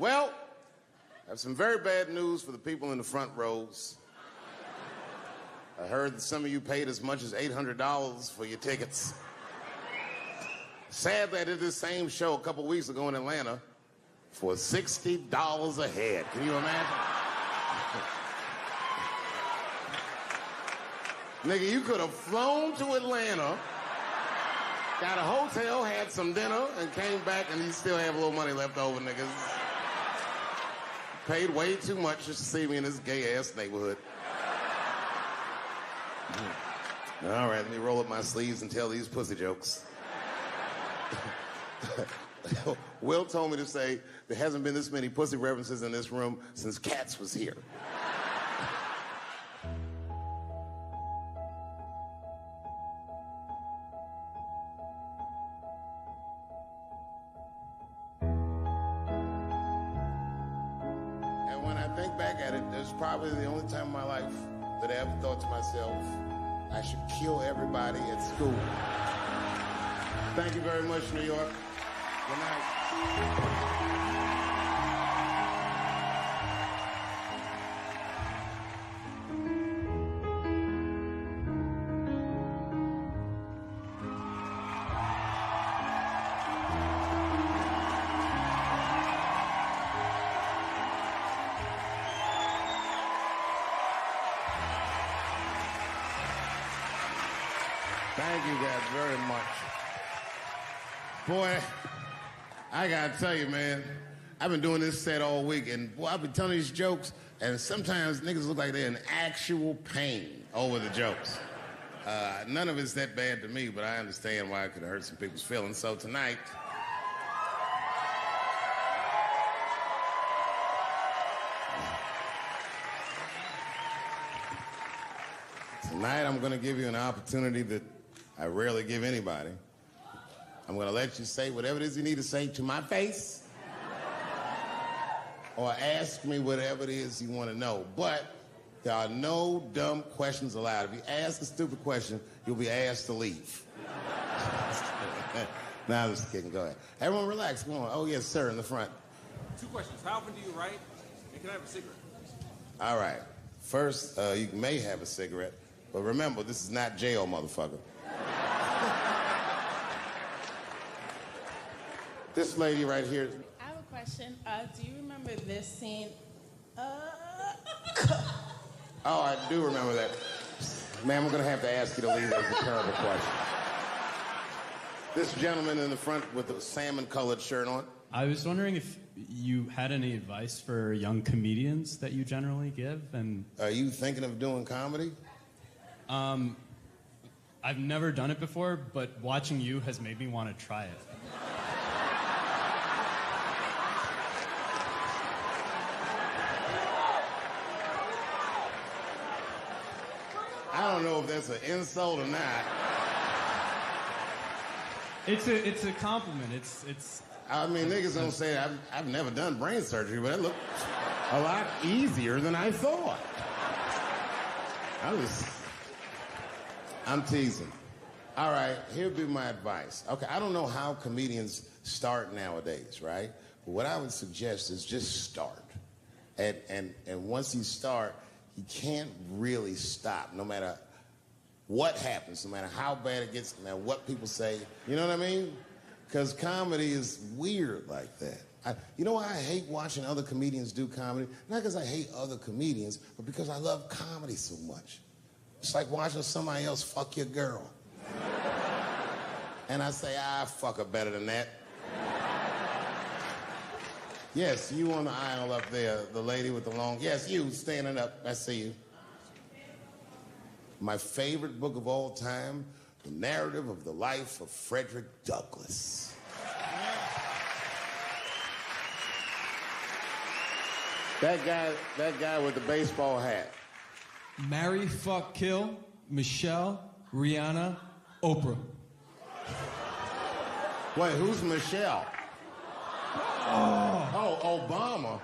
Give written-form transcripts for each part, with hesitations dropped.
Well, I have some very bad news for the people in the front rows. I heard that some of you paid as much as $800 for your tickets. Sadly, I did this same show a couple weeks ago in Atlanta for $60 a head. Can you imagine? Nigga, you could have flown to Atlanta, got a hotel, had some dinner, and came back, and you still have a little money left over, niggas. Paid way too much just to see me in this gay-ass neighborhood. All right, let me roll up my sleeves and tell these pussy jokes. Will told me to say there hasn't been this many pussy references in this room since Cats was here. And when I think back at it, it's probably the only time in my life that I ever thought to myself, I should kill everybody at school. Thank you very much, New York. Good night. Thank you guys very much. Boy, I gotta tell you, man, I've been doing this set all week, and boy, I've been telling these jokes, and sometimes niggas look like they're in actual pain over the jokes. None of it's that bad to me, but I understand why it could hurt some people's feelings. So tonight, I'm gonna give you an opportunity that I rarely give anybody. I'm gonna let you say whatever it is you need to say to my face, or ask me whatever it is you want to know. But there are no dumb questions allowed. If you ask a stupid question, you'll be asked to leave. Now I'm just kidding. Go ahead. Everyone relax. Come on. Oh, yes, sir, in the front. 2 questions. How often do you write? And can I have a cigarette? All right. First, you may have a cigarette, but remember, this is not jail, motherfucker. This lady right here. I have a question. Do you remember this scene? Oh, I do remember that. Ma'am, I'm going to have to ask you to leave. That's a terrible question. This gentleman in the front with the salmon-colored shirt on. I was wondering if you had any advice for young comedians that you generally give, and... Are you thinking of doing comedy? I've never done it before, but watching you has made me want to try it. I don't know if that's an insult or not. It's a compliment. It's. I mean, niggas don't say I've never done brain surgery, but it looked a lot easier than I thought. I'm teasing. All right, here'd be my advice. Okay, I don't know how comedians start nowadays, right? But what I would suggest is just start. And once you start, you can't really stop, no matter what happens, no matter how bad it gets, no matter what people say. You know what I mean? Because comedy is weird like that. You know why I hate watching other comedians do comedy? Not because I hate other comedians, but because I love comedy so much. It's like watching somebody else fuck your girl. And I say, fuck her better than that. Yes, you on the aisle up there, the lady with the long... Yes, you standing up. I see you. My favorite book of all time, The Narrative of the Life of Frederick Douglass. That guy with the baseball hat. Marry, fuck, kill, Michelle, Rihanna, Oprah. Wait, who's Michelle? Oh, Obama.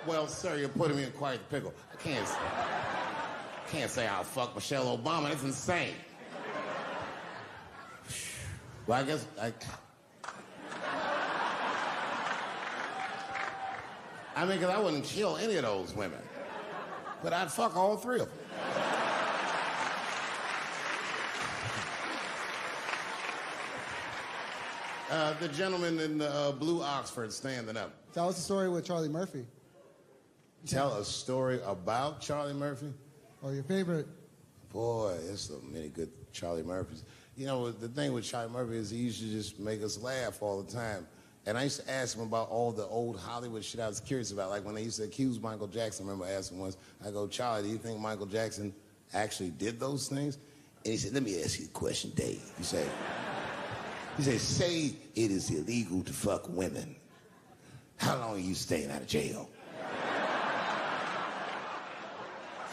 Well, sir, you're putting me in quite the pickle. I can't say I'll fuck Michelle Obama. That's insane. Well, I guess I mean, because I wouldn't kill any of those women. But I'd fuck all three of them. The gentleman in the blue Oxford standing up. Tell us the story with Charlie Murphy. Tell a story about Charlie Murphy? Or your favorite. Boy, there's so many good Charlie Murphys. You know, the thing with Charlie Murphy is he used to just make us laugh all the time. And I used to ask him about all the old Hollywood shit I was curious about. Like when they used to accuse Michael Jackson, I remember asking once, I go, Charlie, do you think Michael Jackson actually did those things? And he said, let me ask you a question, Dave. He said, say it is illegal to fuck women. How long are you staying out of jail?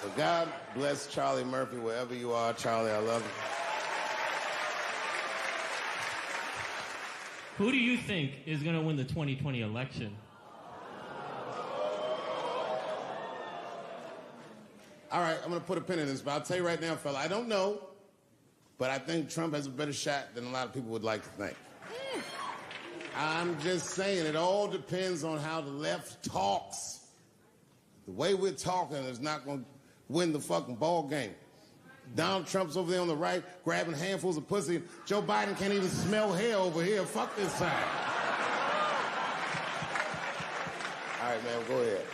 So God bless Charlie Murphy, wherever you are. Charlie, I love you. Who do you think is going to win the 2020 election? All right, I'm going to put a pin in this, but I'll tell you right now, fella, I don't know, but I think Trump has a better shot than a lot of people would like to think. I'm just saying, it all depends on how the left talks. The way we're talking is not going to win the fucking ball game. Donald Trump's over there on the right, grabbing handfuls of pussy. Joe Biden can't even smell hair over here. Fuck this side. All right, man, go ahead.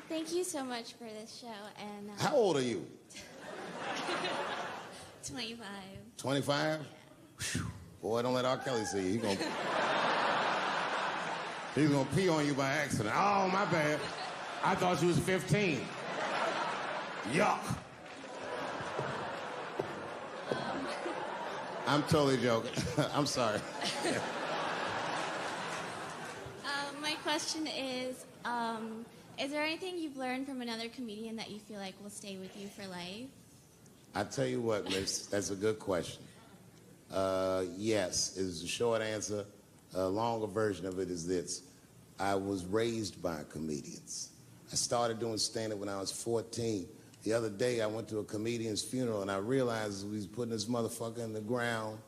Thank you so much for this show. And How old are you? 25. 25? Yeah. Boy, don't let R. Kelly see you. He's gonna pee on you by accident. Oh, my bad. I thought you was 15. Yuck. I'm totally joking. I'm sorry. My question is there anything you've learned from another comedian that you feel like will stay with you for life? I tell you what, miss, that's a good question. Yes, is the short answer. A longer version of it is this. I was raised by comedians. I started doing stand-up when I was 14. The other day, I went to a comedian's funeral, and I realized as we was putting this motherfucker in the ground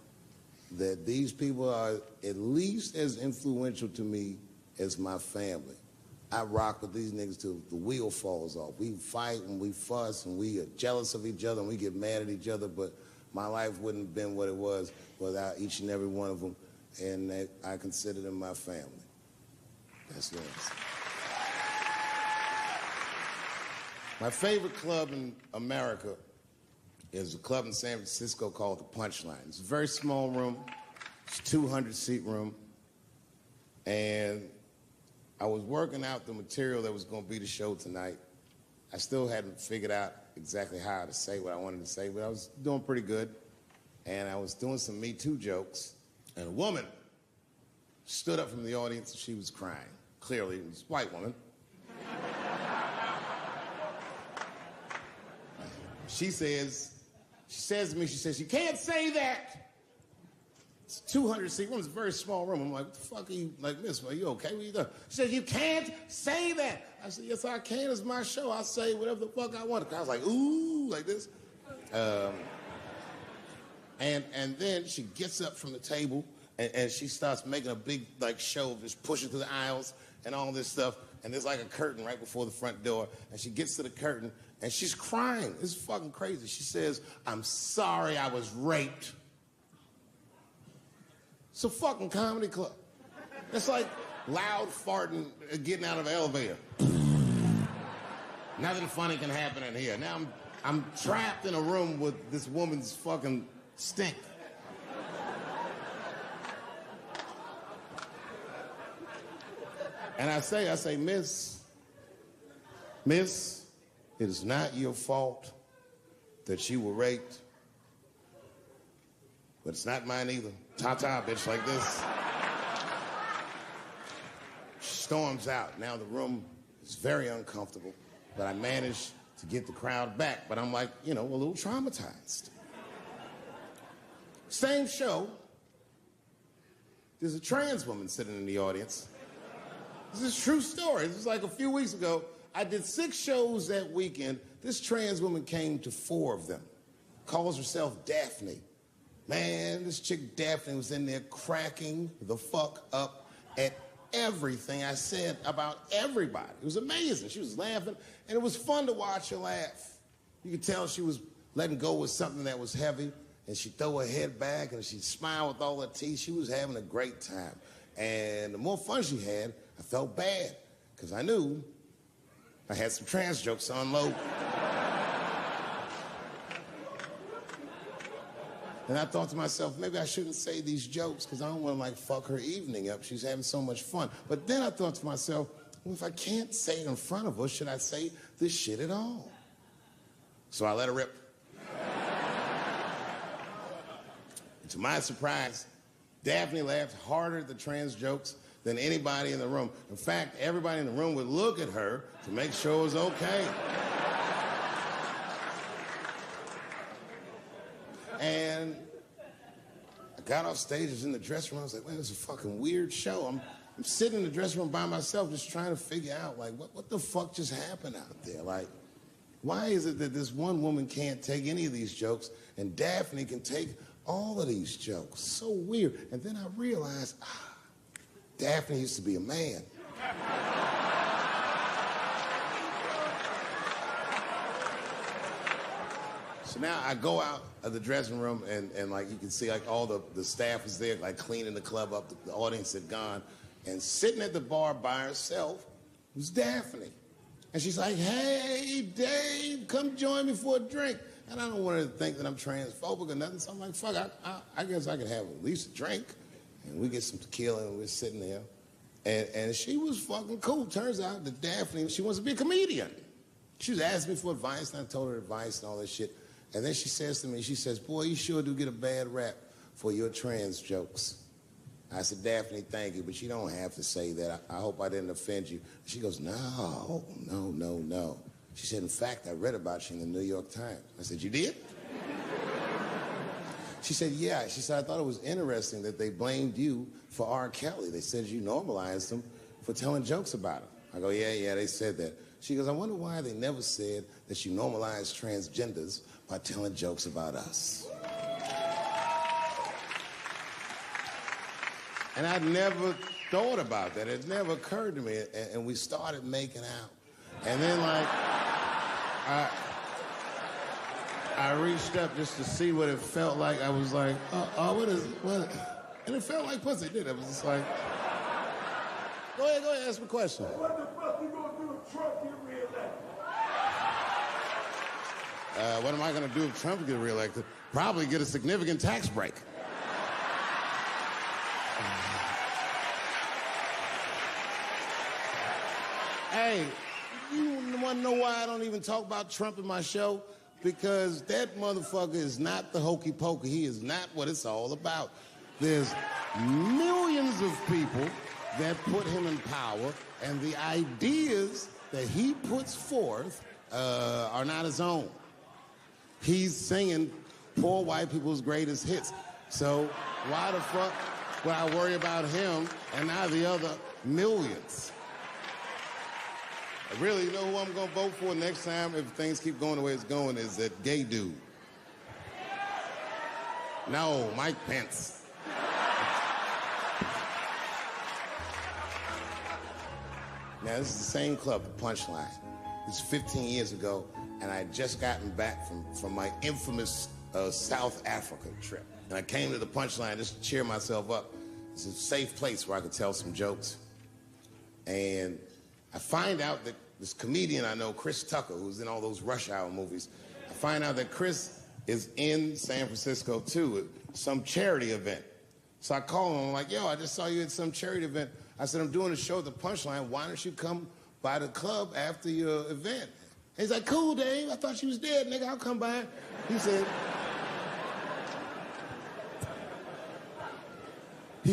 that these people are at least as influential to me as my family. I rock with these niggas till the wheel falls off. We fight and we fuss and we are jealous of each other and we get mad at each other, but my life wouldn't have been what it was without each and every one of them, and I consider them my family. That's the answer. My favorite club in America is a club in San Francisco called The Punchline. It's a very small room. It's a 200-seat room. And I was working out the material that was going to be the show tonight. I still hadn't figured out exactly how to say what I wanted to say, but I was doing pretty good. And I was doing some Me Too jokes. And a woman stood up from the audience and she was crying. Clearly, it was a white woman. She says to me, you can't say that. It's a 200-seat room. It's a very small room. I'm like, what the fuck are you, like, miss, are you okay? What are you doing? She says, you can't say that. I said, yes, I can. It's my show. I'll say whatever the fuck I want. I was like, ooh, like this. And then she gets up from the table and she starts making a big, like, show of just pushing through the aisles and all this stuff. And there's like a curtain right before the front door. And she gets to the curtain and she's crying. It's fucking crazy. She says, I'm sorry I was raped. It's a fucking comedy club. It's like loud farting getting out of an elevator. Nothing funny can happen in here. Now I'm trapped in a room with this woman's fucking stink. And I say, miss, it is not your fault that you were raped, but it's not mine either. Ta-ta, bitch, like this. She storms out. Now the room is very uncomfortable, but I managed to get the crowd back, but I'm like, a little traumatized. Same show, there's a trans woman sitting in the audience. This is a true story. This was like a few weeks ago. I did 6 shows that weekend. This trans woman came to 4 of them. Calls herself Daphne. Man, this chick Daphne was in there cracking the fuck up at everything I said about everybody. It was amazing. She was laughing, and it was fun to watch her laugh. You could tell she was letting go with something that was heavy, and she'd throw her head back, and she'd smile with all her teeth. She was having a great time. And the more fun she had, I felt bad, because I knew I had some trans jokes to unload. And I thought to myself, maybe I shouldn't say these jokes because I don't want to, like, fuck her evening up. She's having so much fun. But then I thought to myself, well, if I can't say it in front of her, should I say this shit at all? So I let her rip. And to my surprise, Daphne laughed harder at the trans jokes than anybody in the room. In fact, everybody in the room would look at her to make sure it was okay. And I got off stage, I was in the dressing room, I was like, man, this is a fucking weird show. I'm sitting in the dressing room by myself just trying to figure out, like, what the fuck just happened out there? Like, why is it that this one woman can't take any of these jokes and Daphne can take all of these jokes? So weird. And then I realized, Daphne used to be a man. So now I go out of the dressing room and like you can see like all the staff was there like cleaning the club up, the audience had gone, and sitting at the bar by herself was Daphne. And she's like, hey, Dave, come join me for a drink. And I don't want her to think that I'm transphobic or nothing, so I'm like, fuck, I guess I could have at least a drink. And we get some tequila and we're sitting there. And she was fucking cool. Turns out that Daphne, she wants to be a comedian. She was asking me for advice, and I told her advice and all that shit. And then she says to me, she says, boy, you sure do get a bad rap for your trans jokes. I said, Daphne, thank you, but you don't have to say that. I hope I didn't offend you. She goes, no. She said, in fact, I read about you in the New York Times. I said, you did? She said, yeah. She said, I thought it was interesting that they blamed you for R. Kelly. They said you normalized him for telling jokes about him. I go, yeah, they said that. She goes, I wonder why they never said that you normalized transgenders by telling jokes about us. And I'd never thought about that. It never occurred to me. And we started making out. And then, like, I reached up just to see what it felt like. I was like, what? And it felt like pussy, didn't it? I was just like, go ahead, ask me a question. What the fuck you gonna do if Trump get reelected? What am I gonna do if Trump gets reelected? Probably get a significant tax break. Hey, you wanna know why I don't even talk about Trump in my show? Because that motherfucker is not the hokey pokey. He is not what it's all about. There's millions of people that put him in power, and the ideas that he puts forth are not his own. He's singing poor white people's greatest hits. So why the fuck would I worry about him and not the other millions? Really, you know who I'm gonna vote for next time if things keep going the way it's going is that gay dude. No, Mike Pence. Now, this is the same club, the Punchline. This is 15 years ago, and I had just gotten back from my infamous South Africa trip. And I came to the Punchline just to cheer myself up. It's a safe place where I could tell some jokes. And I find out that this comedian I know, Chris Tucker, who's in all those Rush Hour movies, I find out that Chris is in San Francisco, too, at some charity event. So I call him, I'm like, yo, I just saw you at some charity event. I said, I'm doing a show at the Punchline. Why don't you come by the club after your event? And he's like, cool, Dave. I thought you was dead, nigga. I'll come by. He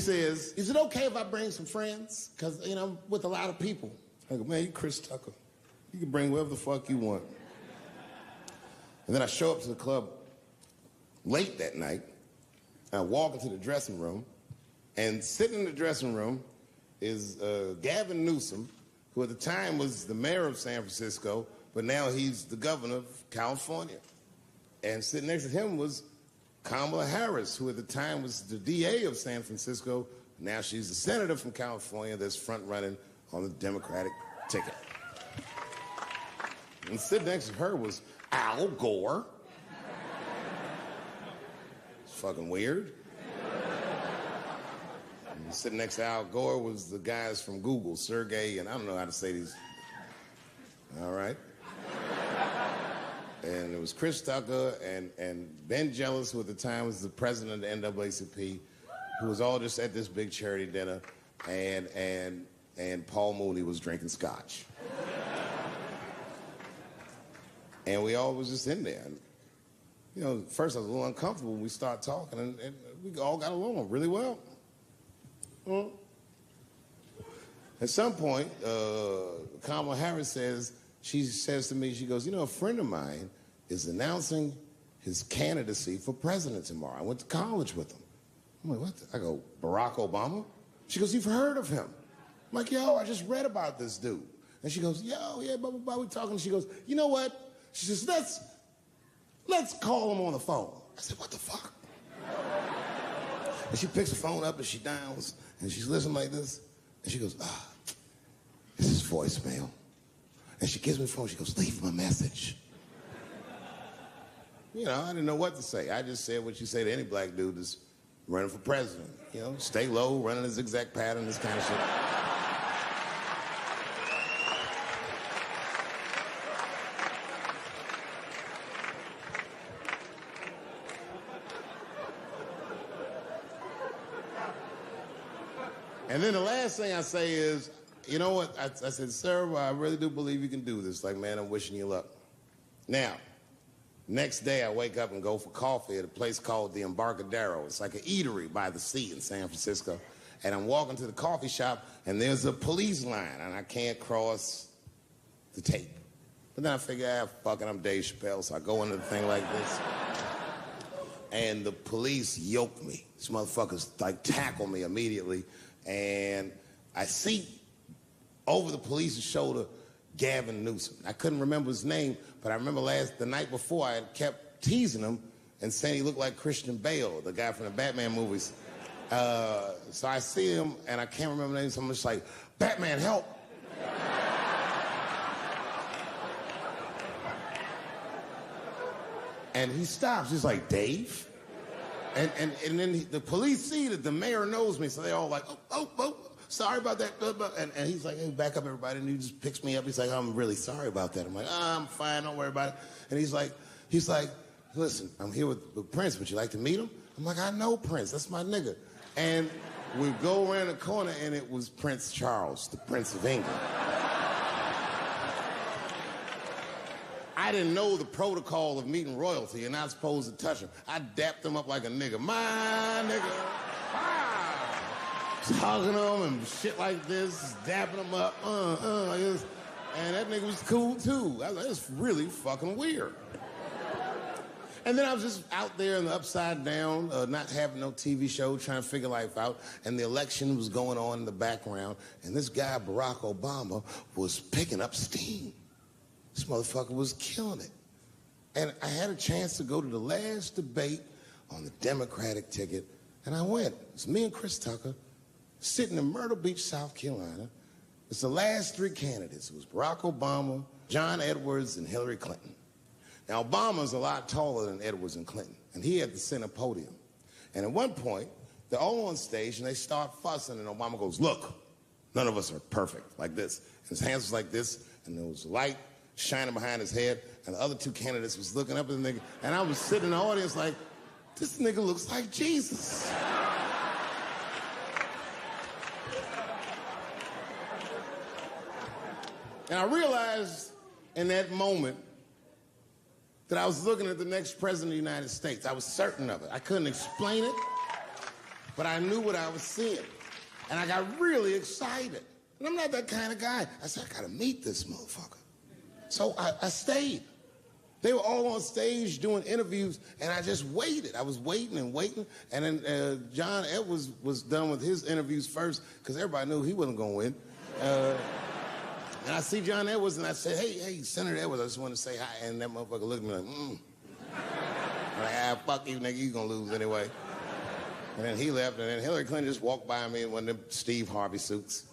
says, is it okay if I bring some friends? Because, you know, I'm with a lot of people. I go, man, you Chris Tucker. You can bring whoever the fuck you want. And then I show up to the club late that night. And I walk into the dressing room. And sitting in the dressing room is Gavin Newsom, who at the time was the mayor of San Francisco, but now he's the governor of California. And sitting next to him was Kamala Harris, who at the time was the DA of San Francisco, Now she's the senator from California that's front running on the Democratic ticket. And sitting next to her was Al Gore. It's fucking weird. And sitting next to Al Gore was the guys from Google, Sergey, and I don't know how to say these. All right. And it was Chris Tucker and Ben Jealous, who at the time was the president of the NAACP, who was all just at this big charity dinner, and Paul Mooney was drinking scotch. And we all was just in there. And, you know, at first I was a little uncomfortable when we started talking, and we all got along really well. Well, at some point, Kamala Harris says to me, she goes, you know, a friend of mine is announcing his candidacy for president tomorrow. I went to college with him. I'm like, what? I go, Barack Obama? She goes, you've heard of him? I'm like, yo, I just read about this dude. And she goes, yo, yeah, blah, blah, blah, we're talking. She goes, you know what? She says, let's call him on the phone. I said, what the fuck? And she picks the phone up and she dials and she's listening like this. And she goes, this is voicemail. And she gives me the phone. She goes, leave him a message. You know, I didn't know what to say. I just said what you say to any black dude that's running for president. You know, stay low, running a zigzag pattern, this kind of shit. And then the last thing I say is, you know what? I said, sir, I really do believe you can do this. Like, man, I'm wishing you luck. Now, next day I wake up and go for coffee at a place called the Embarcadero. It's like an eatery by the sea in San Francisco. And I'm walking to the coffee shop, and there's a police line, and I can't cross the tape. But then I figure, fuck it, I'm Dave Chappelle, so I go into the thing like this. And the police yoke me. These motherfuckers, like, tackle me immediately. And I see over the police's shoulder Gavin Newsom. I couldn't remember his name, but I remember the night before I had kept teasing him and saying he looked like Christian Bale, the guy from the Batman movies. So I see him and I can't remember the name, so I'm just like, Batman, help! And he stops, he's like, Dave? And then the police see that the mayor knows me, so they're all like, oh, sorry about that. And he's like, hey, back up, everybody. And he just picks me up. He's like, I'm really sorry about that. I'm like, I'm fine, don't worry about it. And he's like, listen, I'm here with Prince. Would you like to meet him? I'm like, I know Prince. That's my nigga. And we go around the corner, and it was Prince Charles, the Prince of England. I didn't know the protocol of meeting royalty. You're not supposed to touch him. I dapped him up like a nigga. My nigga. Hugging him and shit like this, dapping him up. Like this. And that nigga was cool, too. I was like, it's really fucking weird. And then I was just out there in the upside down, not having no TV show, trying to figure life out. And the election was going on in the background. And this guy, Barack Obama, was picking up steam. This motherfucker was killing it. And I had a chance to go to the last debate on the Democratic ticket, and I went. It's me and Chris Tucker sitting in Myrtle Beach, South Carolina. It's the last three candidates. It was Barack Obama, John Edwards, and Hillary Clinton. Now, Obama's a lot taller than Edwards and Clinton, and he had the center podium. And at one point, they're all on stage, and they start fussing, and Obama goes, look, none of us are perfect, like this. And his hands was like this, and there was light shining behind his head, and the other two candidates was looking up at the nigga, and I was sitting in the audience like, this nigga looks like Jesus. And I realized in that moment that I was looking at the next president of the United States. I was certain of it. I couldn't explain it, but I knew what I was seeing. And I got really excited. And I'm not that kind of guy. I said, I gotta meet this motherfucker. So I stayed. They were all on stage doing interviews, and I just waited. I was waiting and waiting, and then John Edwards was done with his interviews first, because everybody knew he wasn't going to win. And I see John Edwards, and I said, hey, Senator Edwards, I just want to say hi. And that motherfucker looked at me like, I'm like, fuck you, nigga, you going to lose anyway. And then he left, and then Hillary Clinton just walked by me in one of them Steve Harvey suits.